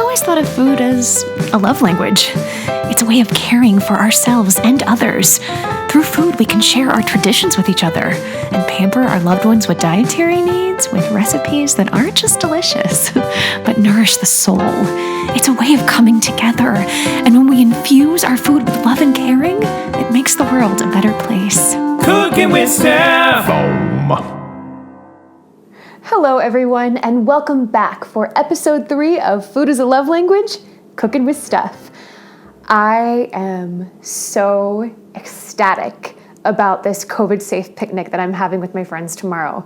always thought of food as a love language. It's a way of caring for ourselves and others. Through food, we can share our traditions with each other and pamper our loved ones with dietary needs with recipes that aren't just delicious, but nourish the soul. It's a way of coming together. And when we infuse our food with love and caring, it makes the world a better place. Cooking with Steph. Hello, everyone, and welcome back for episode 3 of Food is a Love Language, Cooking with Steph. I am so ecstatic about this COVID-safe picnic that I'm having with my friends tomorrow.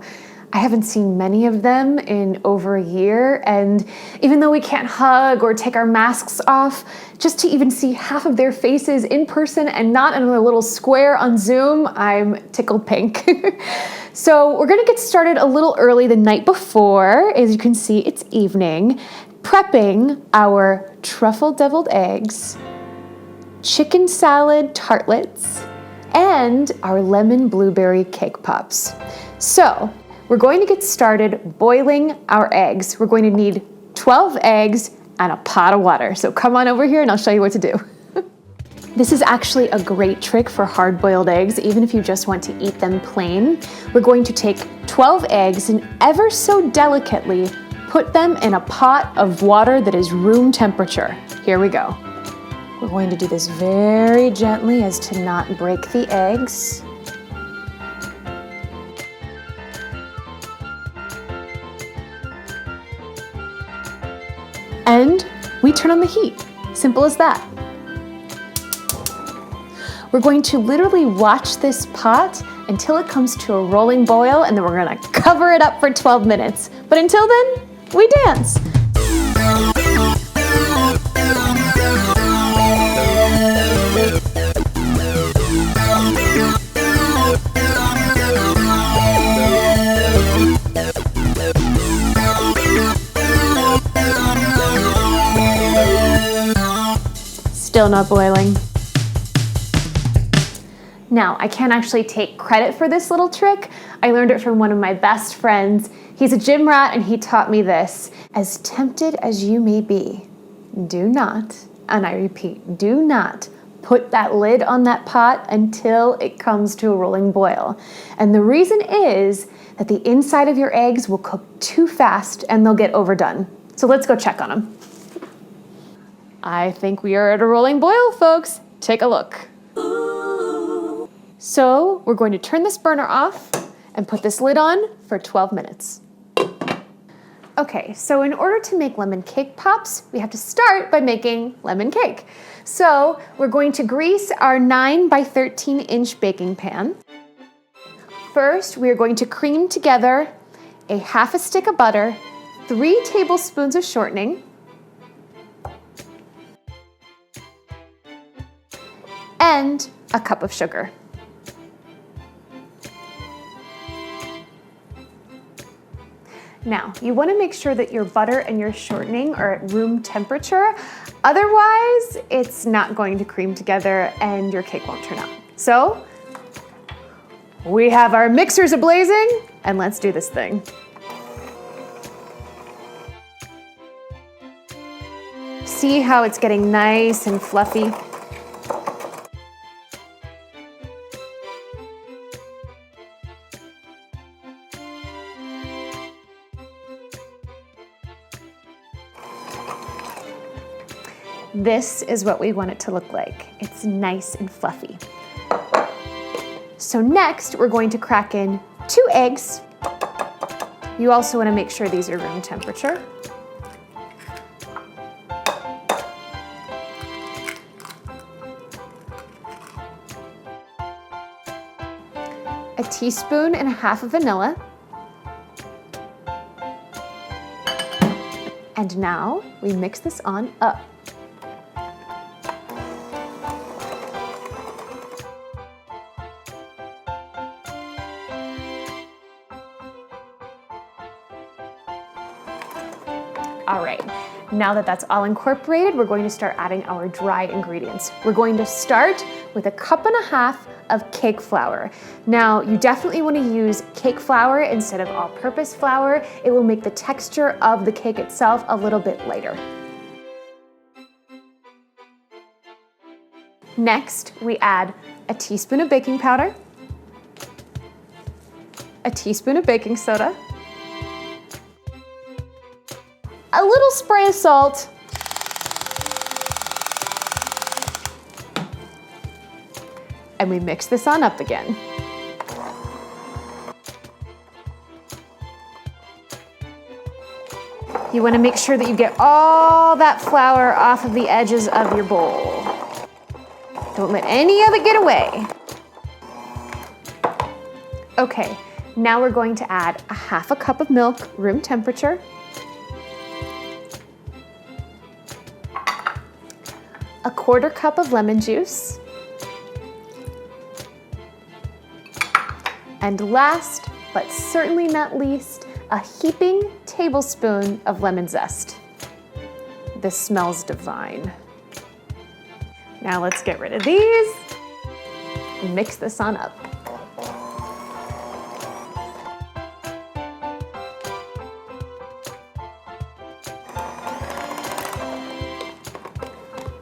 I haven't seen many of them in over a year, and even though we can't hug or take our masks off, just to even see half of their faces in person and not in a little square on Zoom, I'm tickled pink. So we're gonna get started a little early the night before. As you can see, it's evening, prepping our truffled deviled eggs, chicken salad tartlets, and our lemon blueberry cake pops. So we're going to get started boiling our eggs. We're going to need 12 eggs and a pot of water. So come on over here and I'll show you what to do. This is actually a great trick for hard-boiled eggs, even if you just want to eat them plain. We're going to take 12 eggs and ever so delicately put them in a pot of water that is room temperature. Here we go. We're going to do this very gently as to not break the eggs. And we turn on the heat. Simple as that. We're going to literally watch this pot until it comes to a rolling boil, and then we're gonna cover it up for 12 minutes. But until then, we dance. Still not boiling. Now, I can't actually take credit for this little trick. I learned it from one of my best friends. He's a gym rat and he taught me this. As tempted as you may be, do not, and I repeat, do not put that lid on that pot until it comes to a rolling boil. And the reason is that the inside of your eggs will cook too fast and they'll get overdone. So let's go check on them. I think we are at a rolling boil, folks. Take a look. So we're going to turn this burner off and put this lid on for 12 minutes. Okay, so in order to make lemon cake pops, we have to start by making lemon cake. So we're going to grease our 9 by 13 inch baking pan. First, we are going to cream together a half a stick of butter, 3 tablespoons of shortening, and a cup of sugar. Now, you want to make sure that your butter and your shortening are at room temperature. Otherwise, it's not going to cream together and your cake won't turn out. So, we have our mixers ablazing, and let's do this thing. See how it's getting nice and fluffy? This is what we want it to look like. It's nice and fluffy. So next, we're going to crack in 2 eggs. You also want to make sure these are room temperature. A teaspoon and a half of vanilla. And now we mix this on up. All right, now that that's all incorporated, we're going to start adding our dry ingredients. We're going to start with 1.5 cups of cake flour. Now, you definitely want to use cake flour instead of all-purpose flour. It will make the texture of the cake itself a little bit lighter. Next, we add a teaspoon of baking powder, a teaspoon of baking soda, a little spray of salt, and we mix this on up again. You want to make sure that you get all that flour off of the edges of your bowl. Don't let any of it get away. Okay, now we're going to add a half a cup of milk, room temperature, a quarter cup of lemon juice, and last, but certainly not least, a heaping tablespoon of lemon zest. This smells divine. Now let's get rid of these and mix this on up.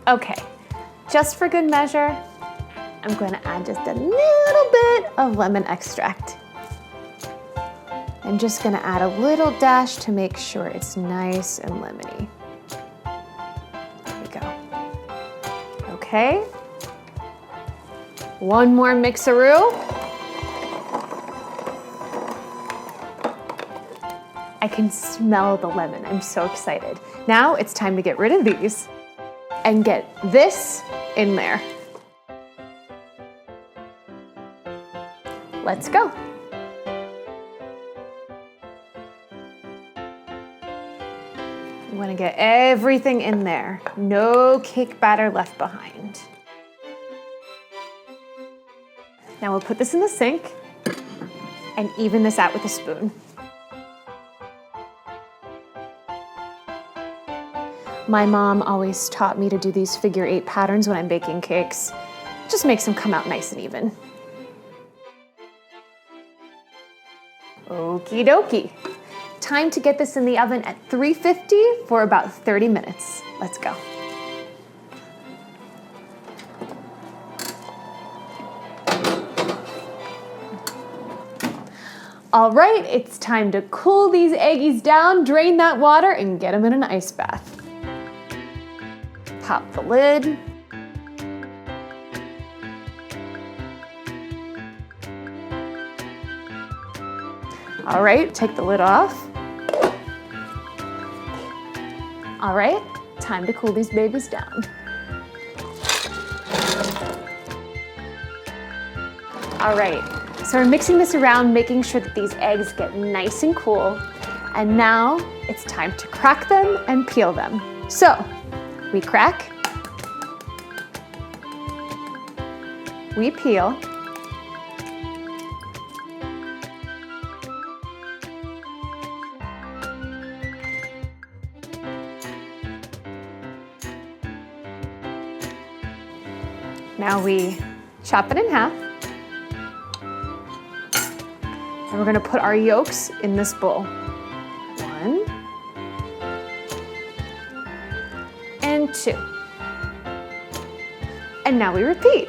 Okay, just for good measure, I'm going to add just a little bit of lemon extract. I'm just going to add a little dash to make sure it's nice and lemony. There we go. Okay. One more mixaroo. I can smell the lemon. I'm so excited. Now it's time to get rid of these and get this in there. Let's go. You want to get everything in there. No cake batter left behind. Now we'll put this in the sink and even this out with a spoon. My mom always taught me to do these figure 8 patterns when I'm baking cakes. It just makes them come out nice and even. Okie dokie. Time to get this in the oven at 350 for about 30 minutes. Let's go. All right, it's time to cool these eggies down, drain that water, and get them in an ice bath. Pop the lid. All right, take the lid off. All right, time to cool these babies down. All right, so we're mixing this around, making sure that these eggs get nice and cool. And now it's time to crack them and peel them. So we crack, we peel, now we chop it in half. And we're gonna put our yolks in this bowl. 1 and 2. And now we repeat.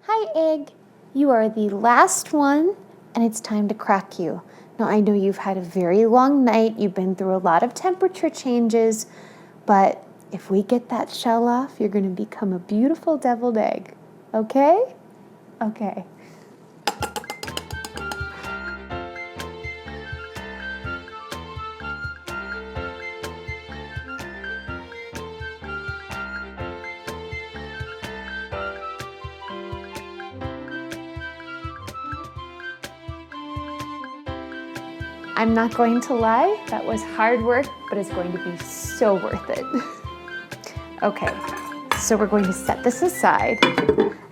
Hi, egg. You are the last one, and it's time to crack you. Now, I know you've had a very long night. You've been through a lot of temperature changes, but if we get that shell off, you're going to become a beautiful deviled egg. Okay? Okay. I'm not going to lie, that was hard work, but it's going to be so worth it. Okay, so we're going to set this aside.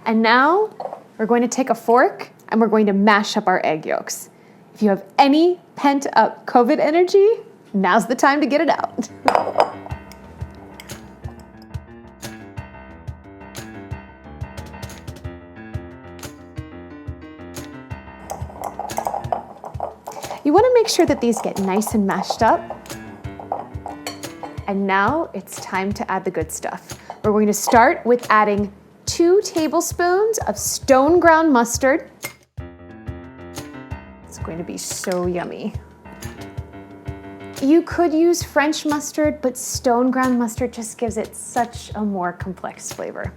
And now we're going to take a fork and we're going to mash up our egg yolks. If you have any pent up COVID energy, now's the time to get it out. You want to make sure that these get nice and mashed up. And now it's time to add the good stuff. We're going to start with adding 2 tablespoons of stone ground mustard. It's going to be so yummy. You could use French mustard, but stone ground mustard just gives it such a more complex flavor.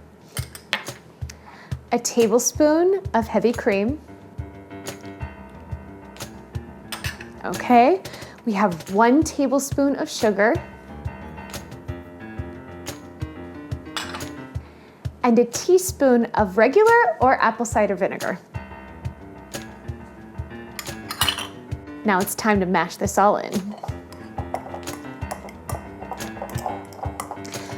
A tablespoon of heavy cream. Okay, we have 1 tablespoon of sugar. And a teaspoon of regular or apple cider vinegar. Now it's time to mash this all in.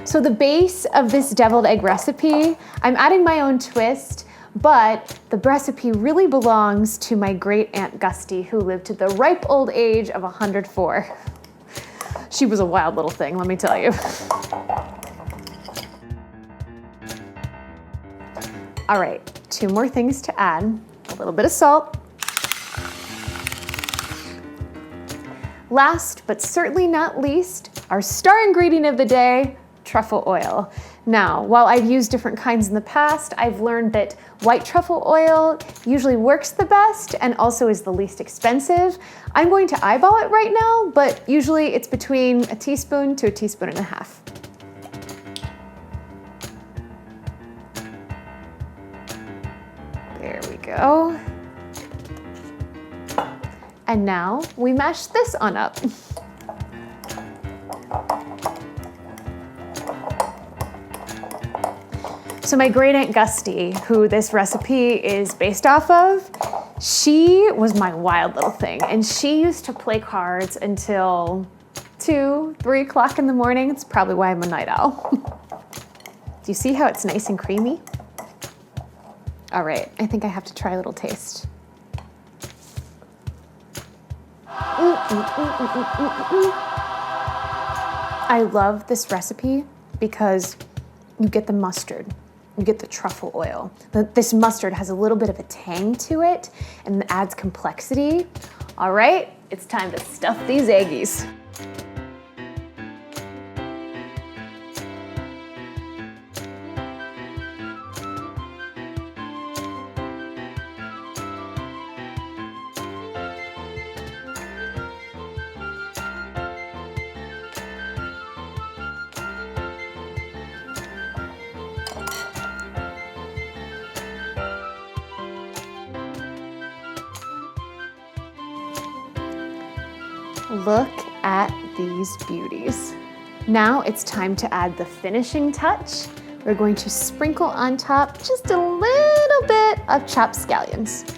So the base of this deviled egg recipe, I'm adding my own twist, but the recipe really belongs to my great Aunt Gusty, who lived to the ripe old age of 104. She was a wild little thing, let me tell you. All right, 2 more things to add. A little bit of salt. Last, but certainly not least, our star ingredient of the day, truffle oil. Now, while I've used different kinds in the past, I've learned that white truffle oil usually works the best and also is the least expensive. I'm going to eyeball it right now, but usually it's between a teaspoon to a teaspoon and a half. There we go. And now we mash this on up. So my great Aunt Gusty, who this recipe is based off of, she was my wild little thing. And she used to play cards until 2, 3 o'clock in the morning. It's probably why I'm a night owl. Do you see how it's nice and creamy? All right, I think I have to try a little taste. I love this recipe because you get the mustard, you get the truffle oil. This mustard has a little bit of a tang to it and adds complexity. All right, it's time to stuff these eggies. Look at these beauties. Now it's time to add the finishing touch. We're going to sprinkle on top just a little bit of chopped scallions.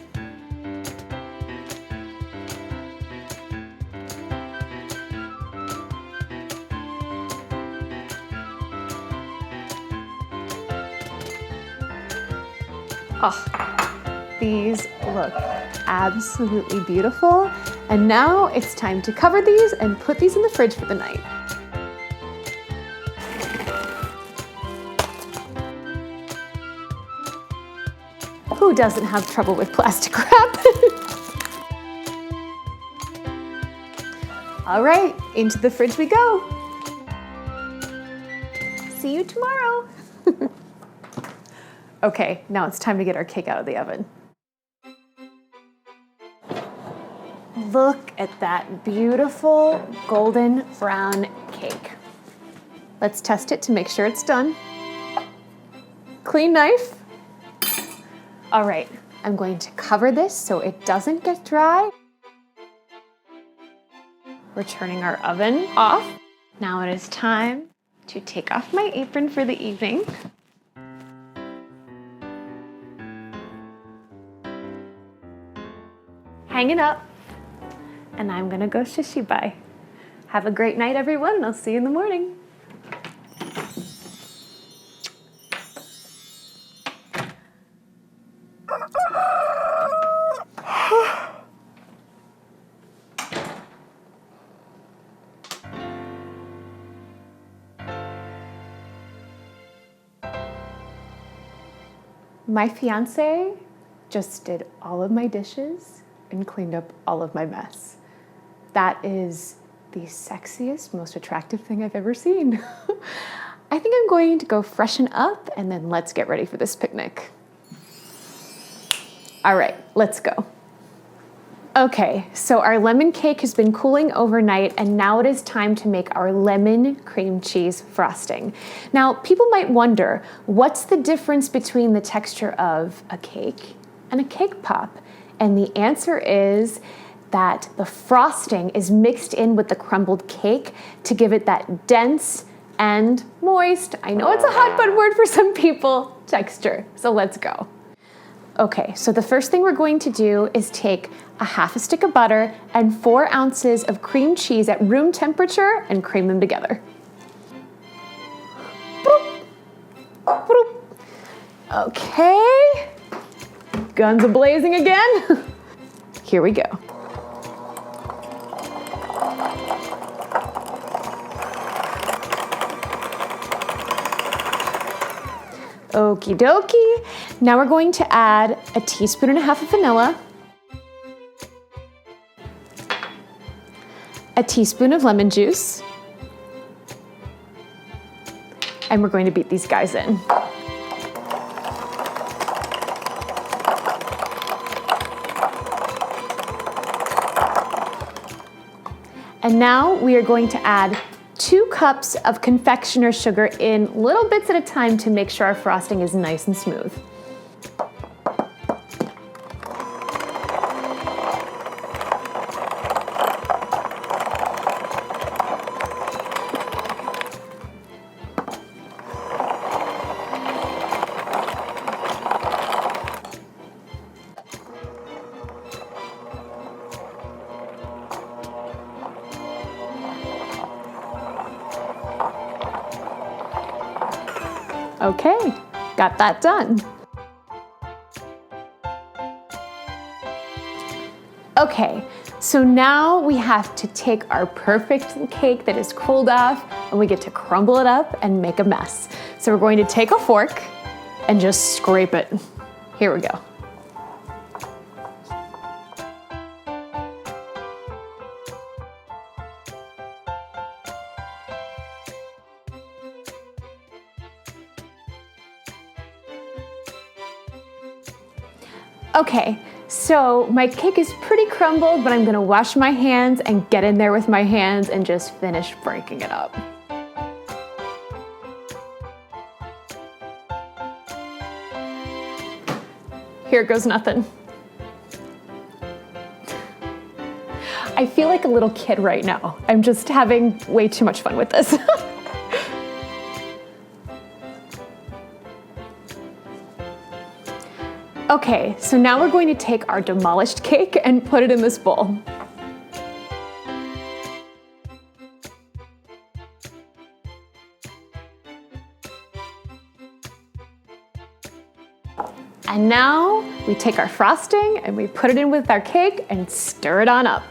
Oh, these look absolutely beautiful. And now it's time to cover these and put these in the fridge for the night. Who doesn't have trouble with plastic wrap? All right, into the fridge we go. See you tomorrow. Okay, now it's time to get our cake out of the oven. Look at that beautiful golden brown cake. Let's test it to make sure it's done. Clean knife. All right, I'm going to cover this so it doesn't get dry. We're turning our oven off. Now it is time to take off my apron for the evening. Hang it up. And I'm gonna go shishi-bai. Have a great night, everyone, and I'll see you in the morning. My fiance just did all of my dishes and cleaned up all of my mess. That is the sexiest, most attractive thing I've ever seen. I think I'm going to go freshen up and then let's get ready for this picnic. All right, let's go. Okay, so our lemon cake has been cooling overnight and now it is time to make our lemon cream cheese frosting. Now, people might wonder, what's the difference between the texture of a cake and a cake pop? And the answer is that the frosting is mixed in with the crumbled cake to give it that dense and moist, I know it's a hot button word for some people, texture. So let's go. Okay, so the first thing we're going to do is take a half a stick of butter and 4 ounces of cream cheese at room temperature and cream them together. Boop. Boop. Okay, guns a-blazing again. Here we go. Okie dokie. Now we're going to add a teaspoon and a half of vanilla, a teaspoon of lemon juice, and we're going to beat these guys in. And now we are going to add 2 cups of confectioner's sugar in little bits at a time to make sure our frosting is nice and smooth. Okay, got that done. Okay, so now we have to take our perfect cake that is cooled off and we get to crumble it up and make a mess. So we're going to take a fork and just scrape it. Here we go. Okay, so my cake is pretty crumbled, but I'm gonna wash my hands and get in there with my hands and just finish breaking it up. Here goes nothing. I feel like a little kid right now. I'm just having way too much fun with this. Okay, so now we're going to take our demolished cake and put it in this bowl. And now we take our frosting and we put it in with our cake and stir it on up.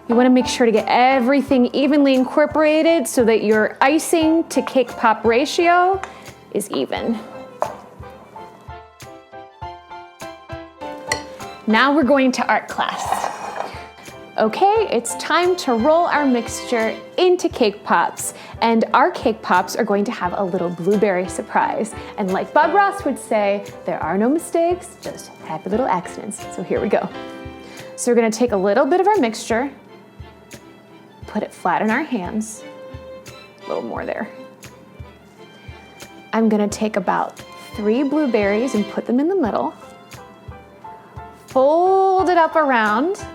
You want to make sure to get everything evenly incorporated so that your icing to cake pop ratio is even. Now we're going to art class. Okay, it's time to roll our mixture into cake pops. And our cake pops are going to have a little blueberry surprise. And like Bob Ross would say, there are no mistakes, just happy little accidents. So here we go. So we're going to take a little bit of our mixture, put it flat in our hands, a little more there. I'm gonna take about 3 blueberries and put them in the middle, fold it up around,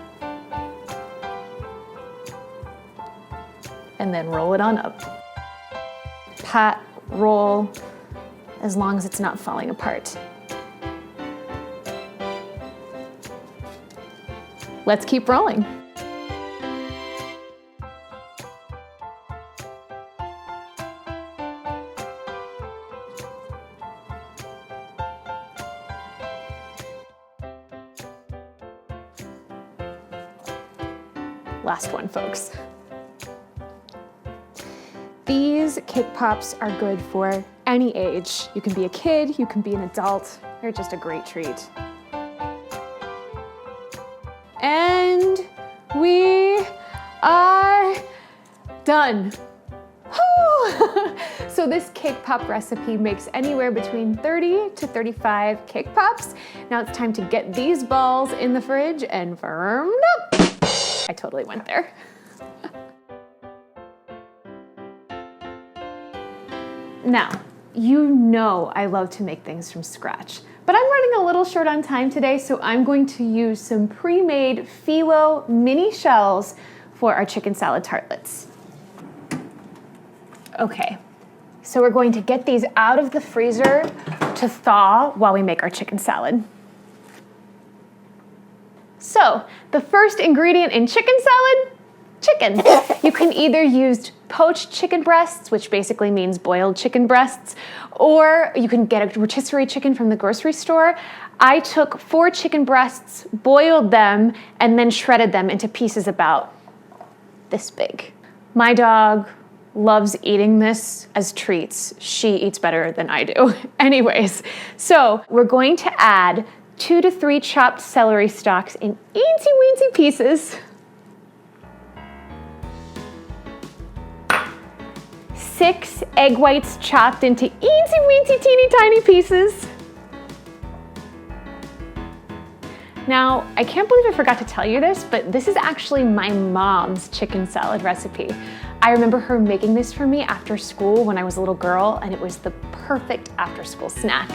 and then roll it on up. Pat, roll, as long as it's not falling apart. Let's keep rolling. last one, folks. These cake pops are good for any age. You can be a kid, you can be an adult. They're just a great treat. And we are done. So this cake pop recipe makes anywhere between 30 to 35 cake pops. Now it's time to get these balls in the fridge and firmed up. I totally went there. Now, you know I love to make things from scratch, but I'm running a little short on time today, so I'm going to use some pre-made phyllo mini shells for our chicken salad tartlets. Okay, so we're going to get these out of the freezer to thaw while we make our chicken salad. So, the first ingredient in chicken salad, chicken. You can either use poached chicken breasts, which basically means boiled chicken breasts, or you can get a rotisserie chicken from the grocery store. I took 4 chicken breasts, boiled them, and then shredded them into pieces about this big. My dog loves eating this as treats. She eats better than I do. Anyways, so we're going to add 2 to 3 chopped celery stalks in eensy-weensy pieces. 6 egg whites chopped into eensy-weensy teeny tiny pieces. Now, I can't believe I forgot to tell you this, but this is actually my mom's chicken salad recipe. I remember her making this for me after school when I was a little girl, and it was the perfect after-school snack.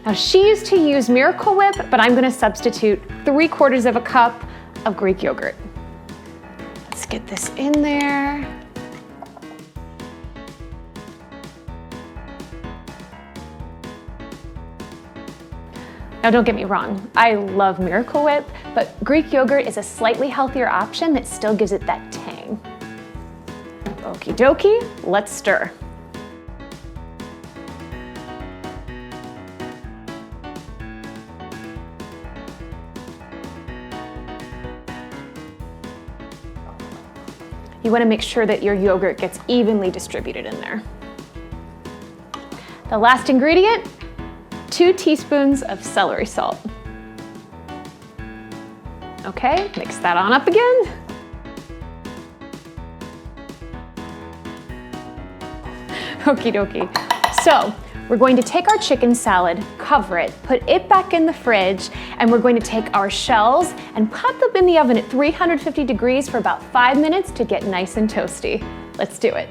Now, she used to use Miracle Whip, but I'm gonna substitute 3/4 of a cup of Greek yogurt. Let's get this in there. Now don't get me wrong, I love Miracle Whip, but Greek yogurt is a slightly healthier option that still gives it that tang. Okie dokie, let's stir. You want to make sure that your yogurt gets evenly distributed in there. The last ingredient, 2 teaspoons of celery salt. Okay, mix that on up again. Okie dokie. So, we're going to take our chicken salad, cover it, put it back in the fridge, and we're going to take our shells and pop them in the oven at 350 degrees for about 5 minutes to get nice and toasty. Let's do it.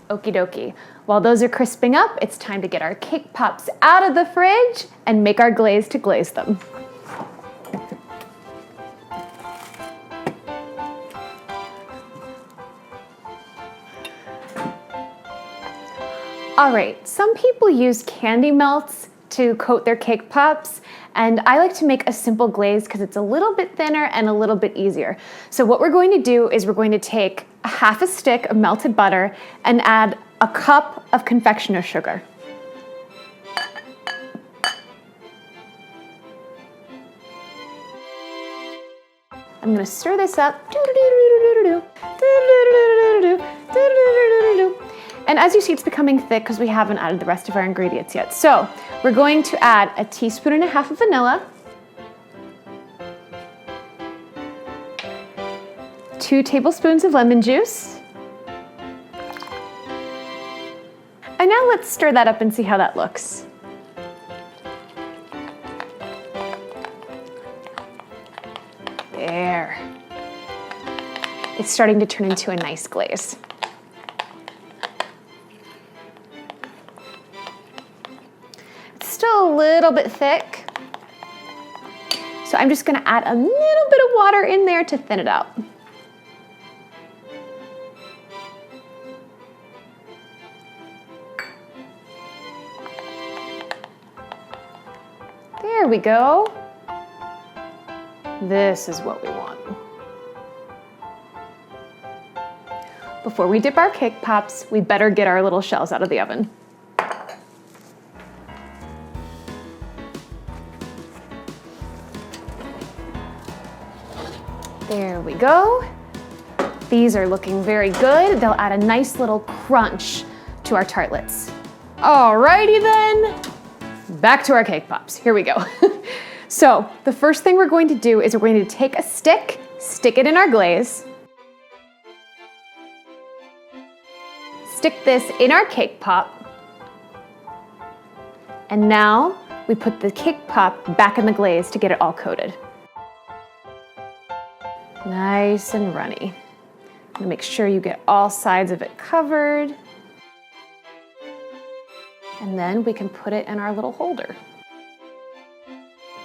Okie dokie. While those are crisping up, it's time to get our cake pops out of the fridge and make our glaze to glaze them. All right, some people use candy melts to coat their cake pops, and I like to make a simple glaze because it's a little bit thinner and a little bit easier. So what we're going to do is we're going to take a half a stick of melted butter and add a cup of confectioner sugar. I'm gonna stir this up. And as you see, it's becoming thick because we haven't added the rest of our ingredients yet. So we're going to add 1.5 teaspoons of vanilla, 2 tablespoons of lemon juice, and now let's stir that up and see how that looks. There. It's starting to turn into a nice glaze. It's still a little bit thick, so I'm just gonna add a little bit of water in there to thin it out. There we go. This is what we want. Before we dip our cake pops, we better get our little shells out of the oven. go. These are looking very good. They'll add a nice little crunch to our tartlets. Alrighty then, back to our cake pops. Here we go. So the first thing we're going to do is we're going to take a stick, stick it in our glaze, stick this in our cake pop, and now we put the cake pop back in the glaze to get it all coated. Nice and runny. Make sure you get all sides of it covered. And then we can put it in our little holder.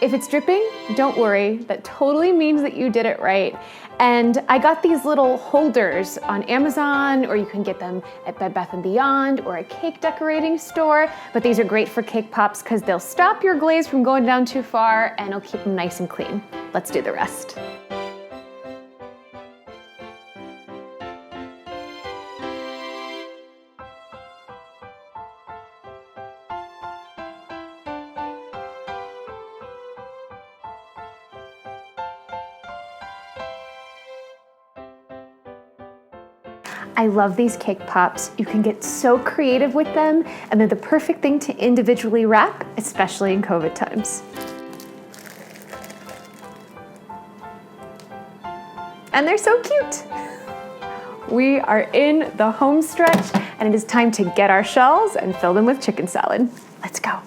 If it's dripping, don't worry. That totally means that you did it right. And I got these little holders on Amazon, or you can get them at Bed Bath & Beyond or a cake decorating store. But these are great for cake pops because they'll stop your glaze from going down too far and it'll keep them nice and clean. Let's do the rest. I love these cake pops. You can get so creative with them, and they're the perfect thing to individually wrap, especially in COVID times. And they're so cute. We are in the home stretch, and it is time to get our shells and fill them with chicken salad. Let's go.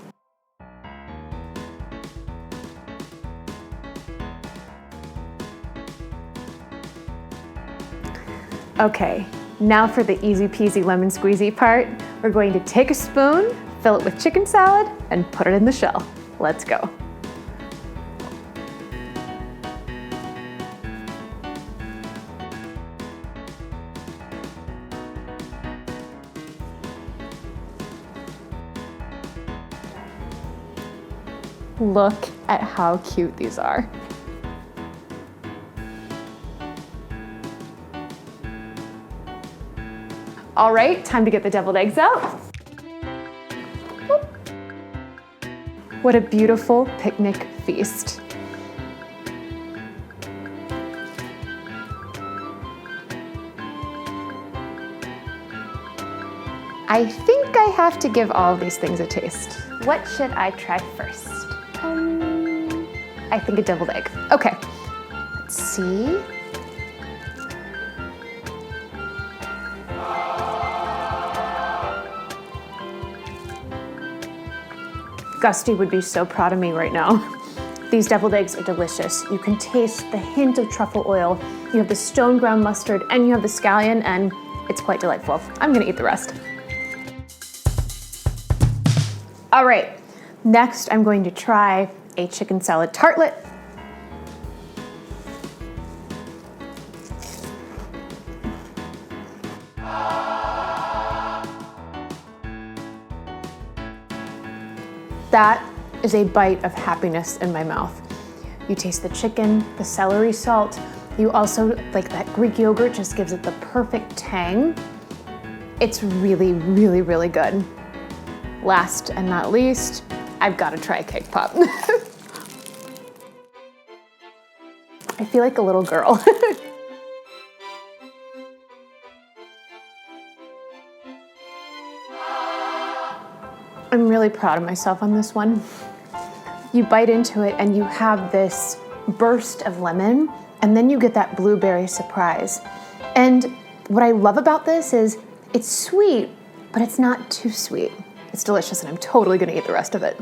Okay. Now for the easy peasy lemon squeezy part. We're going to take a spoon, fill it with chicken salad, and put it in the shell. Let's go. Look at how cute these are. All right, time to get the deviled eggs out. What a beautiful picnic feast. I think I have to give all of these things a taste. What should I try first? I think a deviled egg. Okay, let's see. Gusty would be so proud of me right now. These deviled eggs are delicious. You can taste the hint of truffle oil. You have the stone ground mustard and you have the scallion, and it's quite delightful. I'm gonna eat the rest. All right, next I'm going to try a chicken salad tartlet. That is a bite of happiness in my mouth. You taste the chicken, the celery salt. You also, like that Greek yogurt just gives it the perfect tang. It's really, really, really good. Last and not least, I've got to try a cake pop. I feel like a little girl. I'm really proud of myself on this one. You bite into it and you have this burst of lemon, and then you get that blueberry surprise. And what I love about this is it's sweet, but it's not too sweet. It's delicious, and I'm totally gonna eat the rest of it.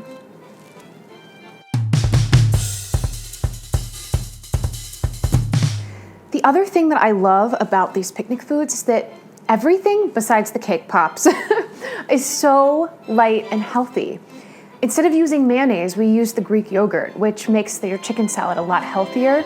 The other thing that I love about these picnic foods is that everything besides the cake pops is so light and healthy. Instead of using mayonnaise, we use the Greek yogurt, which makes your chicken salad a lot healthier.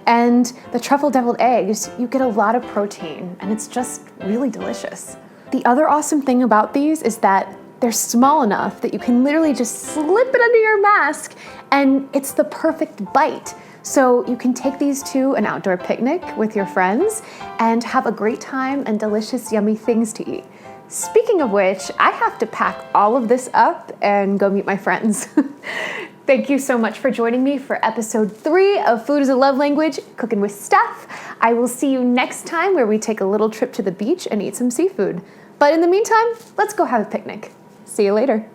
And the truffle deviled eggs, you get a lot of protein, and it's just really delicious. The other awesome thing about these is that they're small enough that you can literally just slip it under your mask, and it's the perfect bite. So you can take these to an outdoor picnic with your friends and have a great time and delicious, yummy things to eat. Speaking of which, I have to pack all of this up and go meet my friends. Thank you so much for joining me for episode 3 of Food is a Love Language, Cooking with Steph. I will see you next time where we take a little trip to the beach and eat some seafood. But in the meantime, let's go have a picnic. See you later.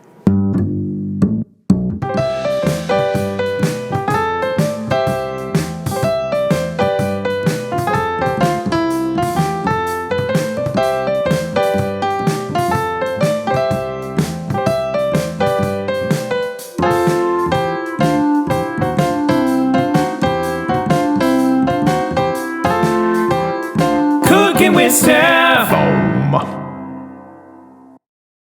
Cooking with Steph.